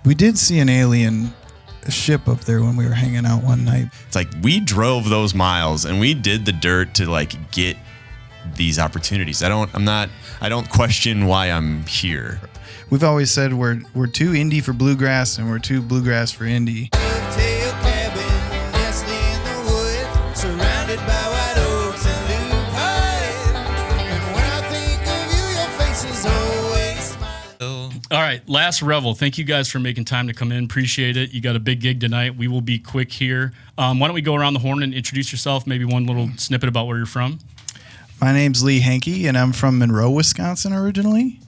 We did see an alien ship up there when we were hanging out one night. It's like we drove those miles and we did the dirt to like get these opportunities. I don't question why I'm here. We've always said we're too indie for bluegrass and we're too bluegrass for indie. All right, Last Revel. Thank you guys for making time to come in. Appreciate it. You got a big gig tonight. We will be quick here. Why don't we go around the horn and introduce yourself? Maybe one little snippet about where you're from. My name's Lee Hankey, and I'm from Monroe, Wisconsin originally,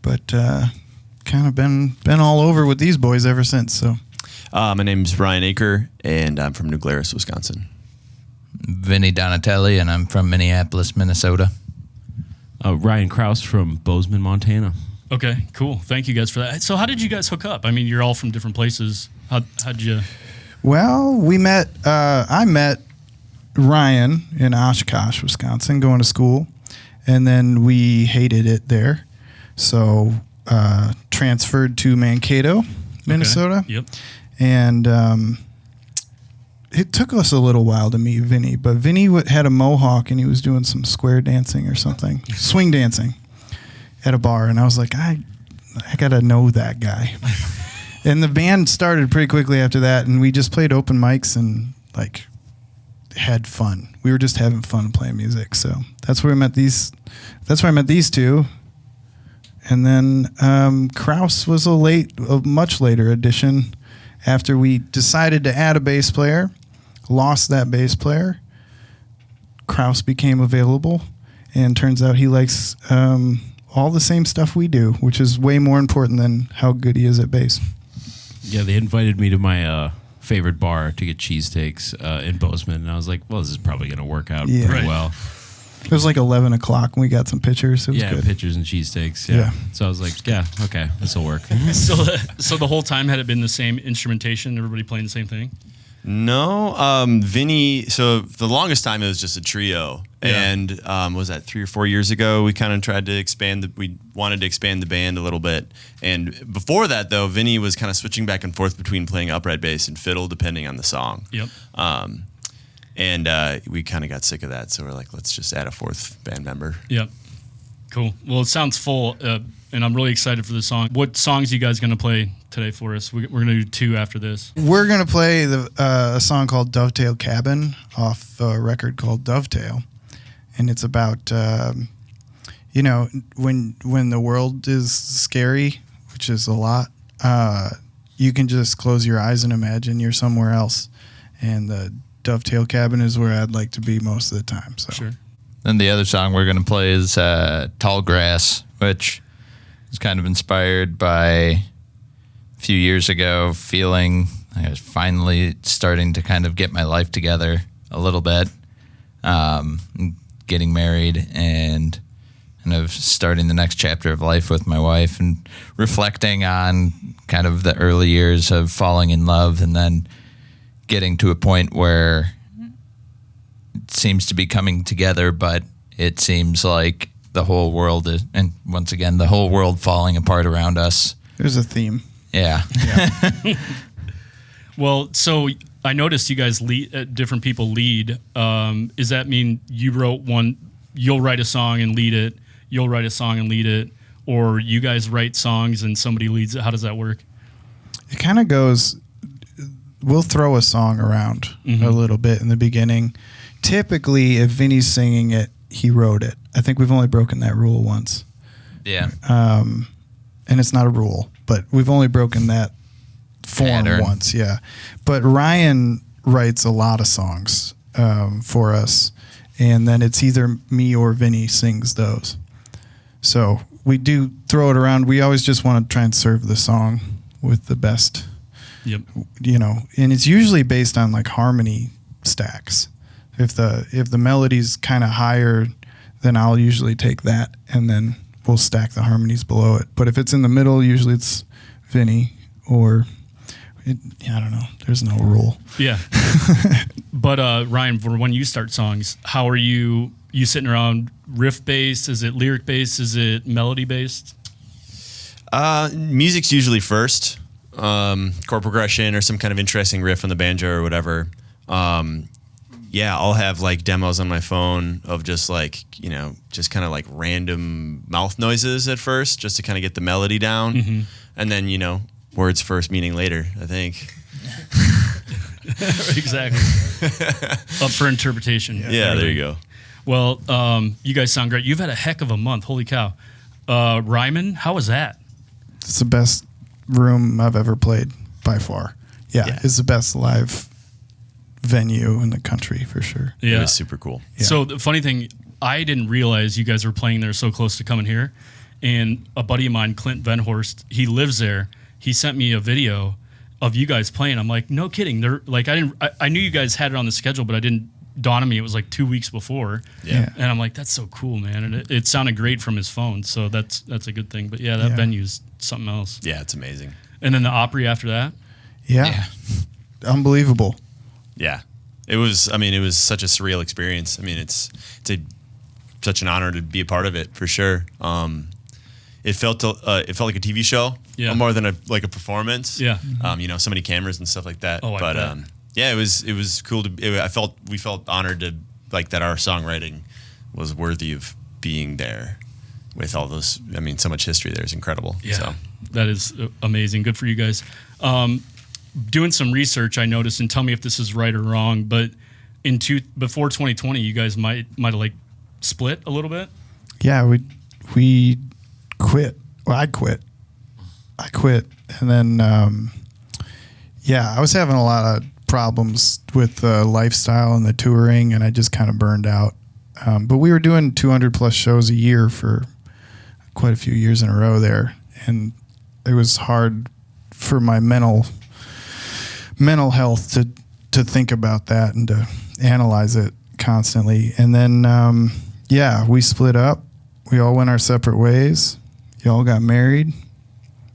but kind of been all over with these boys ever since. So, my name's Ryan Aker, and I'm from New Glarus, Wisconsin. Vinny Donatelli, and I'm from Minneapolis, Minnesota. Ryan Krause from Bozeman, Montana. Okay, cool. Thank you guys for that. So how did you guys hook up? I mean, you're all from different places. How'd you... Well, we met... I met Ryan in Oshkosh, Wisconsin, going to school, and then we hated it there. So transferred to Mankato, Minnesota. Okay. Yep. And it took us a little while to meet Vinny, but Vinny had a mohawk and he was doing some square dancing or something, swing dancing at a bar, and I was like, I gotta know that guy. And the band started pretty quickly after that, and we just played open mics and like had fun. We were just having fun playing music. So that's where I met these. That's where I met these two. And then Krause was a much later addition. After we decided to add a bass player, lost that bass player, Krause became available, and turns out he likes all the same stuff we do, which is way more important than how good he is at bass. Yeah, they invited me to my favorite bar to get cheesesteaks in Bozeman, and I was like, well, this is probably going to work out pretty well. It was like 11 o'clock when we got some pictures. It was good. Pictures and cheesesteaks. Yeah. So I was like, yeah, okay, this will work. So the whole time had it been the same instrumentation, everybody playing the same thing? No, Vinny. So the longest time it was just a trio, and was that 3 or 4 years ago? We kind of tried to expand. We wanted to expand the band a little bit, and before that, though, Vinny was kind of switching back and forth between playing upright bass and fiddle, depending on the song. Yep. And we kind of got sick of that, so we're like, let's just add a fourth band member. Yep. Cool. Well, it sounds full, and I'm really excited for the song. What songs are you guys going to play today for us? We're going to do 2 after this. We're going to play a song called Dovetail Cabin off a record called Dovetail. And it's about, when the world is scary, which is a lot, you can just close your eyes and imagine you're somewhere else. And the Dovetail Cabin is where I'd like to be most of the time. So. Sure. Then the other song we're going to play is Tall Grass, which is kind of inspired by a few years ago feeling I was finally starting to kind of get my life together a little bit, getting married and kind of starting the next chapter of life with my wife and reflecting on kind of the early years of falling in love and then getting to a point where it seems to be coming together, but it seems like the whole world is, and once again, the whole world falling apart around us. There's a theme. Yeah. Well, so I noticed you guys lead, different people lead. Does that mean you wrote one, you'll write a song and lead it, you'll write a song and lead it, or you guys write songs and somebody leads it? How does that work? It kind of goes, we'll throw a song around a little bit in the beginning. Typically, if Vinny's singing it, he wrote it. I think we've only broken that rule once. Yeah. And it's not a rule, but we've only broken that form once, yeah. But Ryan writes a lot of songs for us, and then it's either me or Vinny sings those. So we do throw it around. We always just want to try and serve the song with the best, and it's usually based on like harmony stacks. If the melody's kind of higher, then I'll usually take that and then we'll stack the harmonies below it. But if it's in the middle, usually it's Vinny or I don't know. There's no rule. Yeah. But Ryan, for when you start songs, how are you sitting around riff based? Is it lyric based? Is it melody based? Music's usually first, chord progression or some kind of interesting riff on the banjo or whatever. I'll have like demos on my phone of just like, just kind of like random mouth noises at first, just to kind of get the melody down. And then, words first, meaning later, I think. Exactly. Up for interpretation. Yeah, there you go. Well, you guys sound great. You've had a heck of a month. Holy cow. Ryman, how was that? It's the best room I've ever played by far. Yeah. It's the best live venue in the country for sure. It was super cool. Yeah. So the funny thing, I didn't realize you guys were playing there so close to coming here. And a buddy of mine, Clint Venhorst, he lives there. He sent me a video of you guys playing. I'm like, no kidding. They're like, I knew you guys had it on the schedule, but I didn't dawn on me. It was like 2 weeks before. Yeah. And I'm like, that's so cool, man. And it sounded great from his phone. So that's a good thing. But that venue's something else. Yeah, it's amazing. And then the Opry after that. Yeah. Unbelievable. Yeah, it was such a surreal experience. I mean, it's such an honor to be a part of it for sure. It felt like a TV show, more than a performance. Yeah. So many cameras and stuff like that. Oh, I bet. It was cool we felt honored to like that our songwriting was worthy of being there with all those. I mean, so much history there is incredible. Yeah, so. That is amazing. Good for you guys. Doing some research, I noticed, and tell me if this is right or wrong, but before 2020, you guys might have like split a little bit. Yeah, we quit. Well, I quit, and then I was having a lot of problems with the lifestyle and the touring, and I just kind of burned out. But we were doing 200 plus shows a year for quite a few years in a row there, and it was hard for my mental health to think about that and to analyze it constantly. And then we split up. We all went our separate ways. You all got married.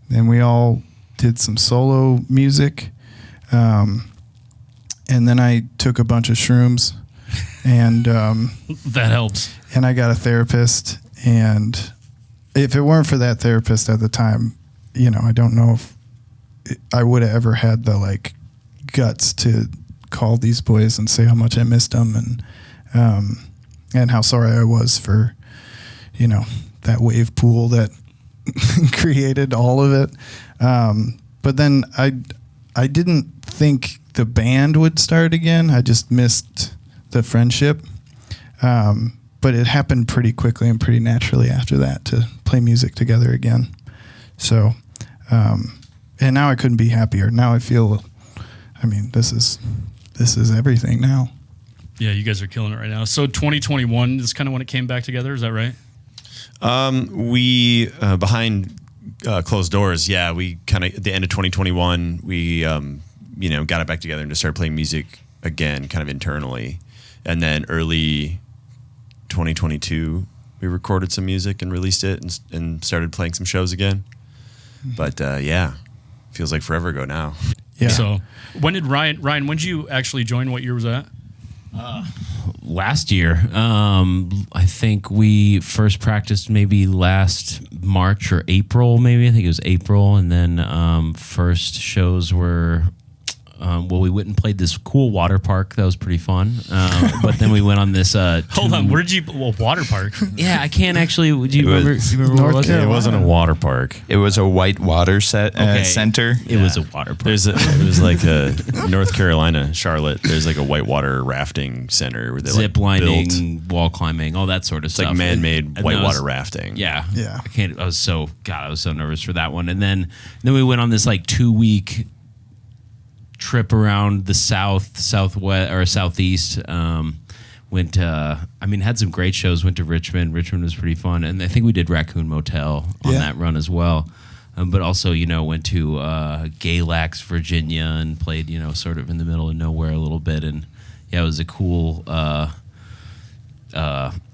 Then we all did some solo music. And then I took a bunch of shrooms, and that helps. And I got a therapist. And if it weren't for that therapist at the time, I don't know if I would have ever had the guts to call these boys and say how much I missed them, and how sorry I was for that wave pool that created all of it. But then I didn't think the band would start again. I just missed the friendship. But it happened pretty quickly and pretty naturally after that to play music together again. So, and now I couldn't be happier. Now I feel, this is everything now. Yeah, you guys are killing it right now. So 2021 is kind of when it came back together. Is that right? We behind closed doors. Yeah, we kind of at the end of 2021 we got it back together and just started playing music again, kind of internally, and then early 2022 we recorded some music and released it and started playing some shows again. But feels like forever ago now. Yeah. So when did Ryan? When did you actually join? What year was that? Last year. I think we first practiced maybe last March or April, maybe. I think it was April. And then first shows were, we went and played this cool water park. That was pretty fun. But then we went on this... Hold on, where did you... Well, water park? Yeah, I can't actually... Do you remember what was it? It wasn't a water park. It was a white water center. It was a water park. It was like a North Carolina, Charlotte. There's like a whitewater rafting center where they zip lining, wall climbing, all that sort of stuff. Like man-made whitewater rafting. Yeah. Yeah. I was so nervous for that one. And then we went on this 2-week trip around the southwest or southeast. Went had some great shows. Went to Richmond. Richmond was pretty fun, and I think we did Raccoon Motel on that run as well. But also, went to Galax, Virginia, and played, sort of in the middle of nowhere a little bit. And it was a cool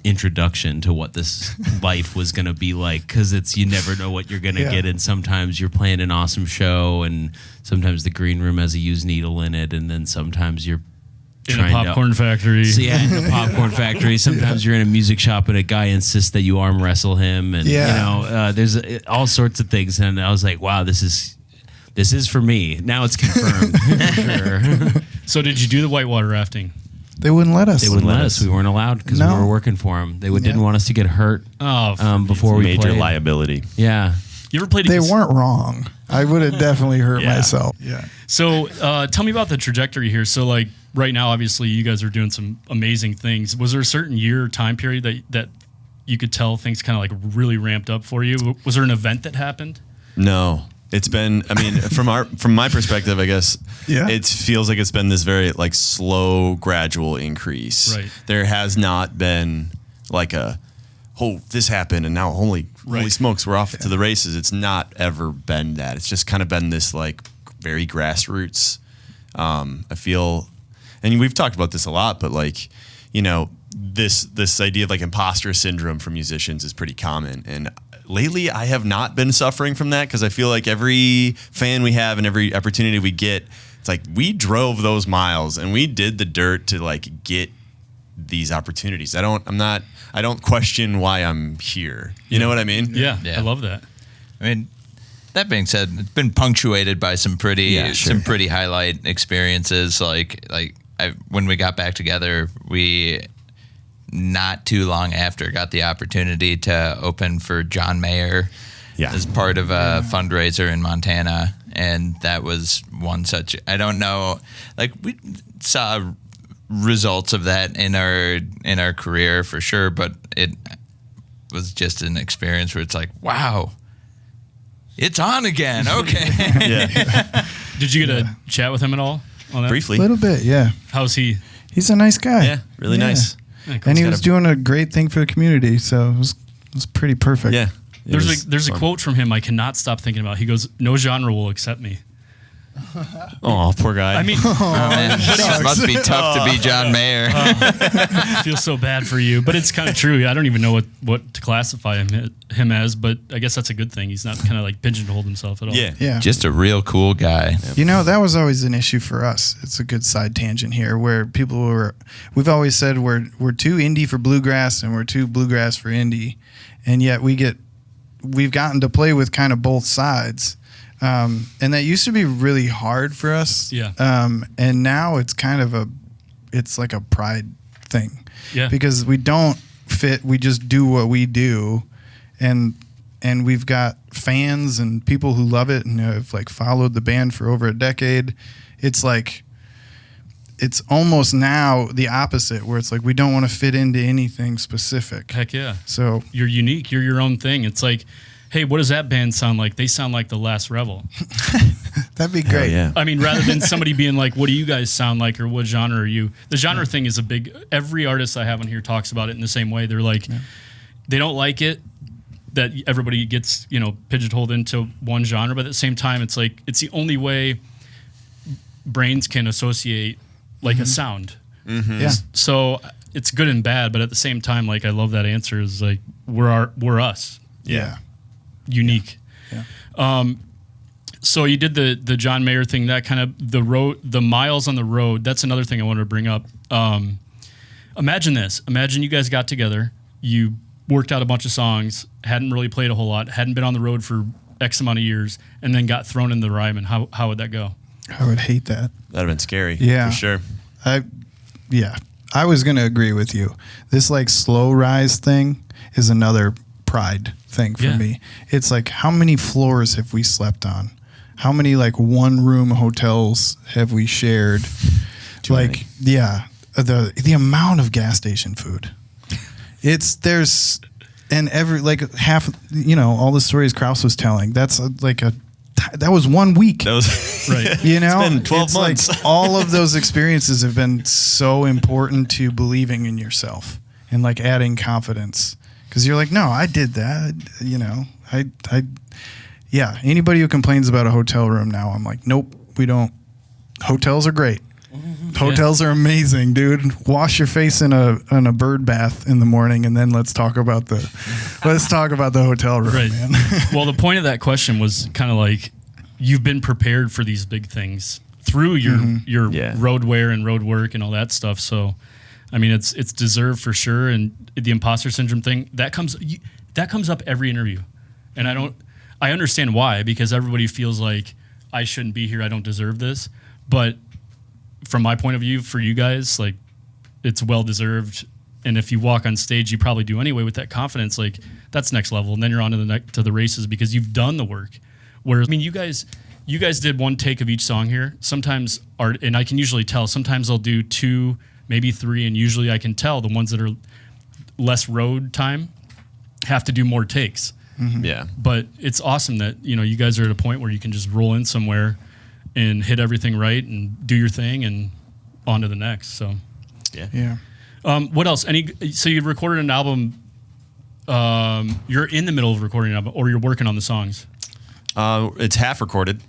introduction to what this life was going to be like, because you never know what you're going to get, and sometimes you're playing an awesome show, and sometimes the green room has a used needle in it, and then sometimes you're In a popcorn factory. So yeah, in a popcorn factory. Sometimes you're in a music shop and a guy insists that you arm wrestle him, and there's all sorts of things. And I was like, wow, this is for me. Now it's confirmed. For sure. So did you do the whitewater rafting? They wouldn't let us. They wouldn't let us. We weren't allowed because we were working for them. They didn't want us to get hurt. Before we major played. liability. Yeah. You ever played? They weren't wrong. I would have definitely hurt Yeah. myself. Yeah. So tell me about the trajectory here. So like right now, obviously you guys are doing some amazing things. Was there a certain year or time period that you could tell things kind of like really ramped up for you? Was there an event that happened? No. It's been, I mean, from my perspective, I guess, it feels like it's been this very like slow, gradual increase. Right. There has not been like this happened and now holy smokes, we're off to the races. It's not ever been that. It's just kind of been this like very grassroots. I feel, and we've talked about this a lot, but like, this idea of like imposter syndrome for musicians is pretty common. And lately I have not been suffering from that because I feel like every fan we have and every opportunity we get, it's like we drove those miles and we did the dirt to like get these opportunities. I don't question why I'm here. You know what I mean? Yeah. I love that. I mean, that being said, it's been punctuated by some pretty highlight experiences. When we got back together, we not too long after got the opportunity to open for John Mayer as part of a fundraiser in Montana, and that was one such. I don't know, like we saw results of that in our career for sure, but it was just an experience where it's like, wow, it's on again. Okay. Did you get a chat with him at all on that? Briefly. A little bit, yeah. How's he? He's a nice guy. Yeah, really nice. Yeah, cool. And he was doing a great thing for the community, so it was pretty perfect. Yeah. There's a quote from him I cannot stop thinking about. He goes, "No genre will accept me." Oh, poor guy. I mean, Man, it must be tough to be John Mayer. I feel so bad for you, but it's kind of true. I don't even know what to classify him as, but I guess that's a good thing. He's not kind of like pigeonholed himself at all. Yeah. Just a real cool guy. That was always an issue for us. It's a good side tangent here where we've always said we're too indie for bluegrass and we're too bluegrass for indie. And yet we've gotten to play with kind of both sides. And that used to be really hard for us. Yeah. And now it's kind of it's like a pride thing. Yeah. Because we don't fit, we just do what we do. And we've got fans and people who love it and have like followed the band for over a decade. It's like, it's almost now the opposite where it's like, we don't want to fit into anything specific. Heck yeah. So You're unique. You're your own thing. It's like, hey, what does that band sound like? They sound like the Last Revel. that'd be great. yeah. I mean, rather than somebody being like, what do you guys sound like or what genre are you? The genre thing is every artist I have on here talks about it in the same way. They're like, they don't like it that everybody gets, pigeonholed into one genre. But at the same time, it's like, it's the only way brains can associate like a sound. Mm-hmm. Yeah. So it's good and bad. But at the same time, like, I love that answer is like, we're us. Yeah. Unique. Yeah. So you did the John Mayer thing, that kind of the miles on the road. That's another thing I wanted to bring up. Imagine this. Imagine you guys got together, you worked out a bunch of songs, hadn't really played a whole lot, hadn't been on the road for X amount of years, and then got thrown in the Ryman. How would that go? I would hate that. That'd have been scary. Yeah. For sure. I was going to agree with you. This like slow rise thing is another pride thing for me. It's like, how many floors have we slept on? How many like one room hotels have we shared? Too many. The amount of gas station food. And every like half, all the stories Krause was telling, that's that was 1 week. That was Right. It's been 12 months. Like all of those experiences have been so important to believing in yourself and like adding confidence. Because you're like, no, I did that. Anybody who complains about a hotel room now, I'm like, nope, we don't. Hotels are great. Hotels are amazing, dude. Wash your face in a bird bath in the morning, and then let's talk about the hotel room, Right. man. Well, the point of that question was kind of like, you've been prepared for these big things through your Yeah. road wear and road work and all that stuff. So, I mean, it's deserved for sure. And the imposter syndrome thing that comes up every interview, and I understand why, because everybody feels like I shouldn't be here. I don't deserve this. But from my point of view, for you guys, like, it's well deserved. And if you walk on stage, you probably do anyway with that confidence. Like, that's next level. And then you're on to the races because you've done the work. Whereas, I mean, you guys did one take of each song here. Sometimes and I can usually tell. Sometimes I'll do 2, maybe 3, and usually I can tell the ones that are less road time have to do more takes. Mm-hmm. Yeah. But it's awesome that, you guys are at a point where you can just roll in somewhere and hit everything right and do your thing and on to the next. So, Yeah. what else? So you recorded an album. You're in the middle of recording an album, or you're working on the songs? It's half recorded.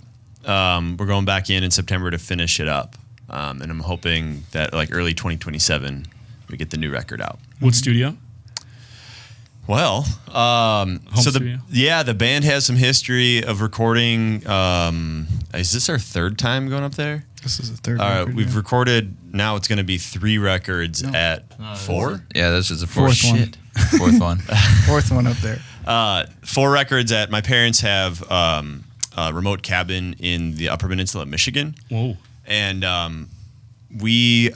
We're going back in September to finish it up. And I'm hoping that like early 2027, we get the new record out. What studio? Well, studio? the band has some history of recording. Is this our third time going up there? This is the third record. We've recorded, now it's going to be 3 records at 4? Yeah, this is the fourth one. Shit. Fourth one. Fourth one up there. 4 records at, my parents have a remote cabin in the Upper Peninsula, Michigan. Whoa. And we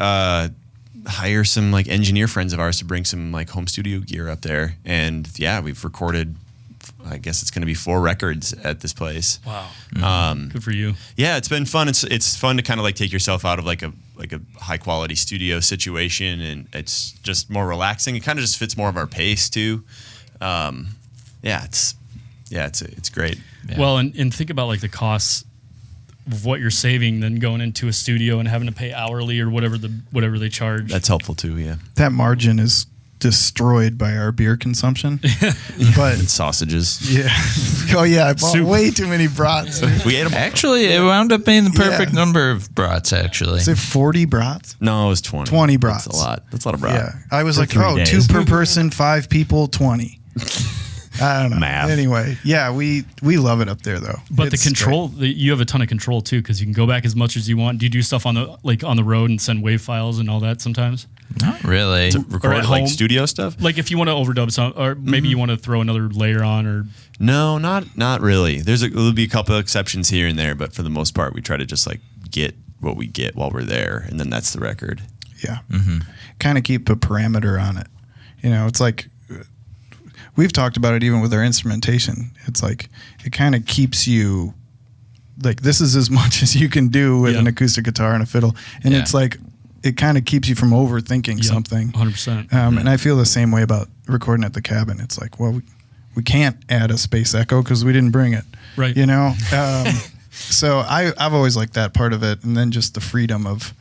hire some like engineer friends of ours to bring some like home studio gear up there. And yeah, we've recorded, I guess it's going to be 4 records at this place. Wow. Good for you. Yeah, it's been fun. It's fun to kind of like take yourself out of like a high quality studio situation, and it's just more relaxing. It kind of just fits more of our pace too. It's great. Yeah. Well, and think about like the costs of what you're saving than going into a studio and having to pay hourly or whatever they charge. That's helpful too. Yeah, That margin is destroyed by our beer consumption. But and sausages. yeah. Oh yeah, I bought Soup. way too many brats. We ate them. Actually, it wound up being the perfect Yeah. number of brats, actually. Is it 40 brats? No, it was 20. 20 brats. That's a lot. That's a lot of brat. Yeah. I was For like, 3 days. 2 per person, 5 people, 20. I don't know. Math. Anyway, yeah, we love it up there though. But It's the control, you have a ton of control too, because you can go back as much as you want. Do you do stuff on the road and send wave files and all that sometimes? Not really. Record at like home. studio stuff? Like if you want to overdub some, or maybe you want to throw another layer on, or No, not really. There'll be a couple of exceptions here and there, but for the most part, we try to just like get what we get while we're there, and then that's the record. Yeah. Kind of keep a parameter on it. It's like we've talked about it even with our instrumentation. It's like it kind of keeps you like this is as much as you can do with an acoustic guitar and a fiddle. And Yeah. it's like it kind of keeps you from overthinking something. 100%. And I feel the same way about recording at the cabin. It's like, well, we can't add a space echo because we didn't bring it. Right. So I've always liked that part of it. And then just the freedom of,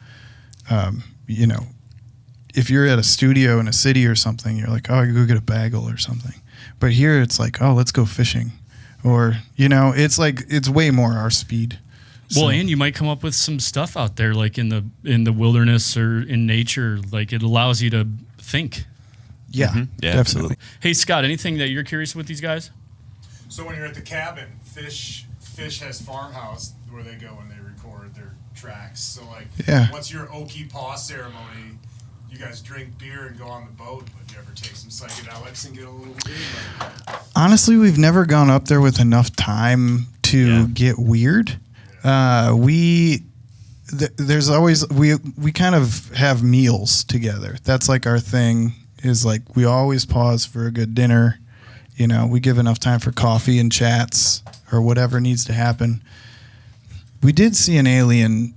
if you're at a studio in a city or something, you're like, oh, you go get a bagel or something. But here it's like, oh, let's go fishing. Or, it's like, it's way more our speed. Well, So- and you might come up with some stuff out there, like in the wilderness or in nature. Like it allows you to think. Yeah, Yeah, definitely. absolutely. Hey, Scott, anything that you're curious with these guys? So when you're at the cabin, Fish has farmhouse where they go and they record their tracks. So like, Yeah. what's your Okie Paw ceremony? You guys drink beer and go on the boat, but you ever take some psychedelics and get a little weird? Like, Honestly, we've never gone up there with enough time to get weird. There's always we kind of have meals together. That's like our thing. Is like we always pause for a good dinner. We give enough time for coffee and chats or whatever needs to happen. We did see an alien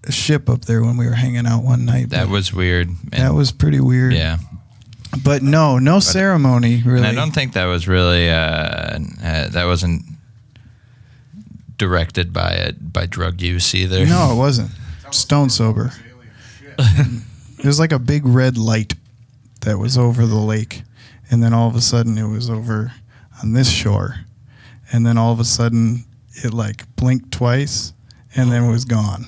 ship up there when we were hanging out one night. That but was weird. that was pretty weird. Yeah. But no ceremony really. And I don't think that was really, that wasn't directed by drug use either. No, it wasn't. Stone sober. alien shit. It was like a big red light that was over the lake. And then all of a sudden it was over on this shore. And then all of a sudden it like blinked twice and then was gone.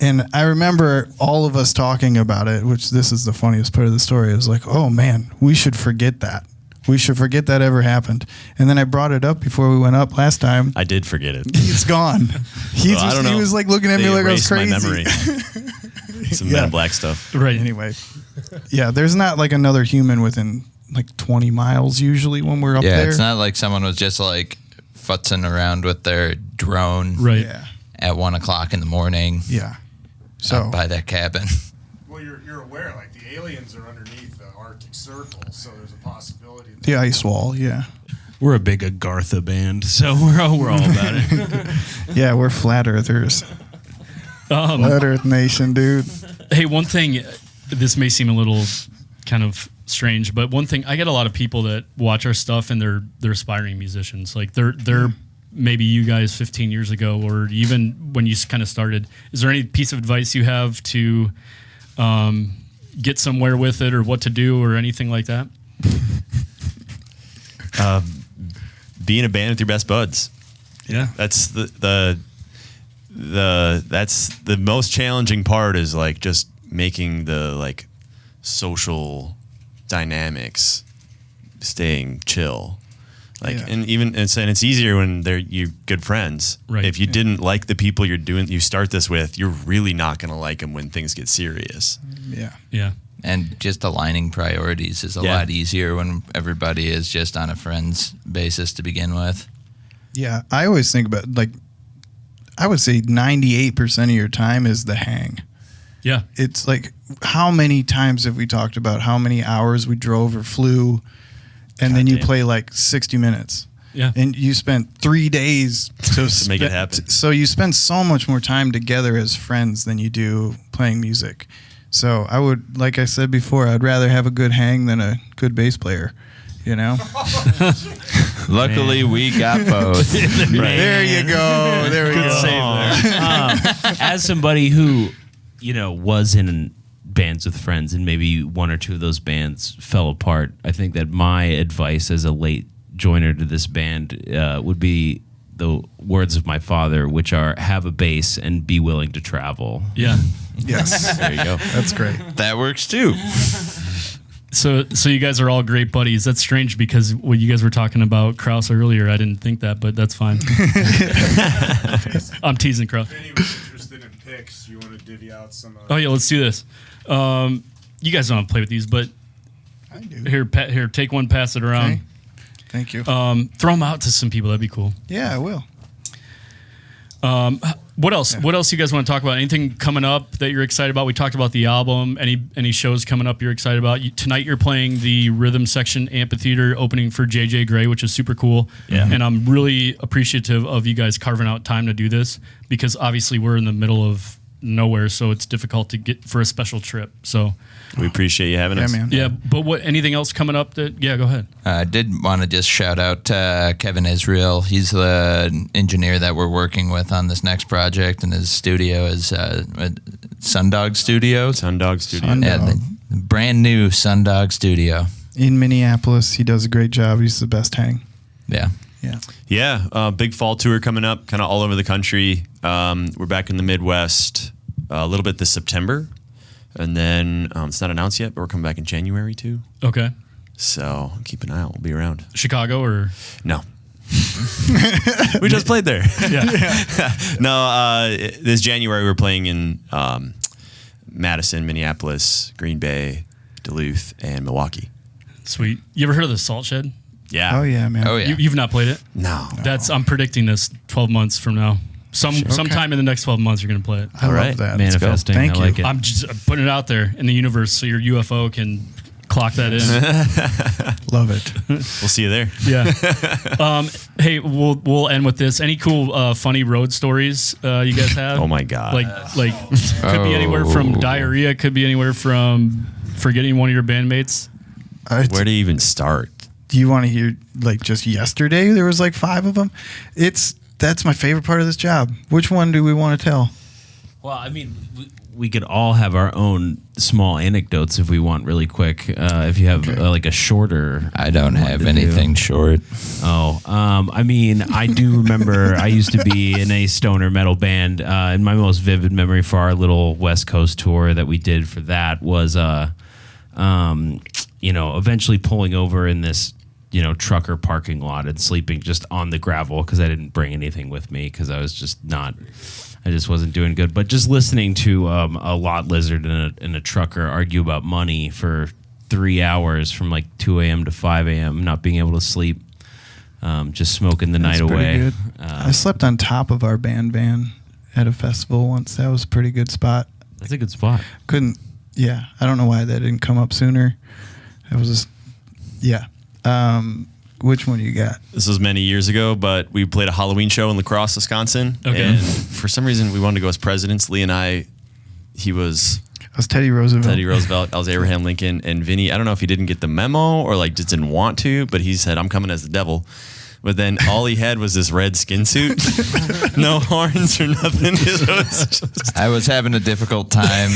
And I remember all of us talking about it, which this is the funniest part of the story. It was like, oh man, we should forget that. We should forget that ever happened. And then I brought it up before we went up last time. I did forget it. It's gone. He Well, I don't know. was like looking at They me like I was erased my crazy. memory. Some Men in Black stuff. Right. Anyway, yeah, there's not like another human within like 20 miles usually when we're up Yeah, there. it's not like someone was just like futzing around with their drone Right. Yeah. at 1 o'clock in the morning Yeah. So up by that cabin. Well, you're aware, like the aliens are underneath the Arctic Circle, so there's a possibility. the ice wall, yeah. We're a big Agartha band, so we're all about it. Yeah, we're flat earthers. Flat Earth Nation, dude. Hey, one thing, this may seem a little kind of strange, but one thing, I get a lot of people that watch our stuff and they're aspiring musicians. Like they're maybe you guys 15 years ago, or even when you kind of started. Is there any piece of advice you have to get somewhere with it, or what to do, or anything like that? Be in a band with your best buds. Yeah. That's that's the most challenging part, is like just making the like social dynamics staying chill. Like, Yeah. and it's easier when you're good friends. Right. If you didn't like the people you start this with, you're really not going to like them when things get serious. Yeah. Yeah. And just aligning priorities is a Yeah. lot easier when everybody is just on a friends basis to begin with. Yeah. I always think about, like, I would say 98% of your time is the hang. Yeah. It's like, how many times have we talked about how many hours we drove or flew, and then you Goddamn. play like 60 minutes. Yeah. And you spent 3 days to make it happen. So you spend so much more time together as friends than you do playing music. So I would, like I said before, I'd rather have a good hang than a good bass player, you know? Luckily, we got both. There you go. There we go. As somebody who, was in bands with friends, and maybe one or two of those bands fell apart, I think that my advice as a late joiner to this band would be the words of my father, which are have a bass and be willing to travel. Yeah. Yes. There you go. That's great. That works too. So you guys are all great buddies. That's strange because when you guys were talking about Krause earlier, I didn't think that, but that's fine. I'm teasing Krause. Vinny was interested in picks. You want to divvy out some? Oh yeah, let's do this. You guys don't have to play with these, but I do. here, take one, pass it around. Okay. Thank you. Throw them out to some people. That'd be cool. Yeah, I will. What else? Yeah. What else you guys want to talk about? Anything coming up that you're excited about? We talked about the album. Any shows coming up you're excited about? Tonight you're playing the Rhythm Section Amphitheater opening for JJ Gray, which is super cool. Yeah. And I'm really appreciative of you guys carving out time to do this, because obviously we're in the middle of nowhere, so it's difficult to get for a special trip. So We appreciate you having Yeah, us. man. yeah, but anything else coming up that, go ahead. I did want to just shout out Kevin Israel. He's the engineer that we're working with on this next project, and his studio is Sundog Studios. Sundog Studio. Sundog. Yeah, the brand new Sundog Studio. In Minneapolis, he does a great job. He's the best hang. Yeah. Yeah. Yeah, big fall tour coming up, kind of all over the country. We're back in the Midwest a little bit this September, and then it's not announced yet, but we're coming back in January too. Okay. So keep an eye out. We'll be around. Chicago or No. We just played there. yeah. No, this January we're playing in Madison, Minneapolis, Green Bay, Duluth, and Milwaukee. Sweet. You ever heard of the Salt Shed? Yeah. Oh, yeah, man. Oh, yeah. You've not played it? No. I'm predicting this 12 months from now. Sometime in the next 12 months, you're going to play it. I All love right. that. Manifesting. Thank I like you. it. I'm putting it out there in the universe so your UFO can clock that in. Love it. We'll see you there. Yeah. Hey, we'll end with this. Any cool, funny road stories you guys have? Oh my God. Like could be anywhere from diarrhea, could be anywhere from forgetting one of your bandmates. Where do you even start? Do you want to hear, like, just yesterday there was like 5 of them? That's my favorite part of this job. Which one do we want to tell? Well, I mean, we could all have our own small anecdotes if we want, really quick. If you have like a shorter, I don't one have to anything do. short. Oh, I mean, I do remember I used to be in a stoner metal band. And my most vivid memory for our little West Coast tour that we did for that was, eventually pulling over in this trucker parking lot and sleeping just on the gravel because I didn't bring anything with me because I just wasn't doing good. But just listening to a lot lizard and a trucker argue about money for 3 hours from like 2 a.m. to 5 a.m., not being able to sleep, just smoking the night away. Good. I slept on top of our band van at a festival once. That was a pretty good spot. That's a good spot. I don't know why that didn't come up sooner. It was just, which one you got? This was many years ago, but we played a Halloween show in La Crosse, Wisconsin. Okay. And for some reason, we wanted to go as presidents. Lee and I, he was I was Teddy Roosevelt. I was Abraham Lincoln. And Vinny, I don't know if he didn't get the memo or like just didn't want to, but he said, I'm coming as the devil. But then all he had was this red skin suit, no horns or nothing. I was having a difficult time.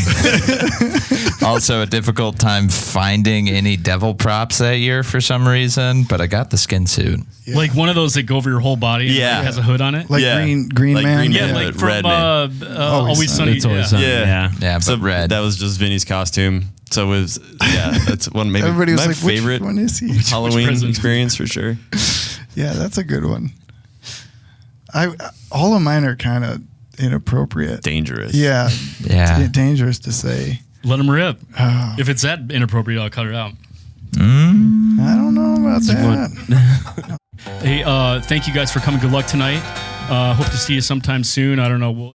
Also, a difficult time finding any devil props that year for some reason, but I got the skin suit. Yeah. Like one of those that go over your whole body. And Yeah. like has a hood on it. Like Green Like Man. Green yeah, Man. like but from Red Man. Always Sunny. It's always sunny. Yeah. Yeah, but So red. that was just Vinny's costume. So it was, that's one maybe Everybody was my like, favorite which one is he? Halloween president? experience for sure. Yeah, that's a good one. All of mine are kind of inappropriate. Dangerous. Yeah. Yeah. Dangerous to say. Let them rip. Oh, If it's that inappropriate, I'll cut it out. I don't know about that. Hey, thank you guys for coming. Good luck tonight. Hope to see you sometime soon. I don't know.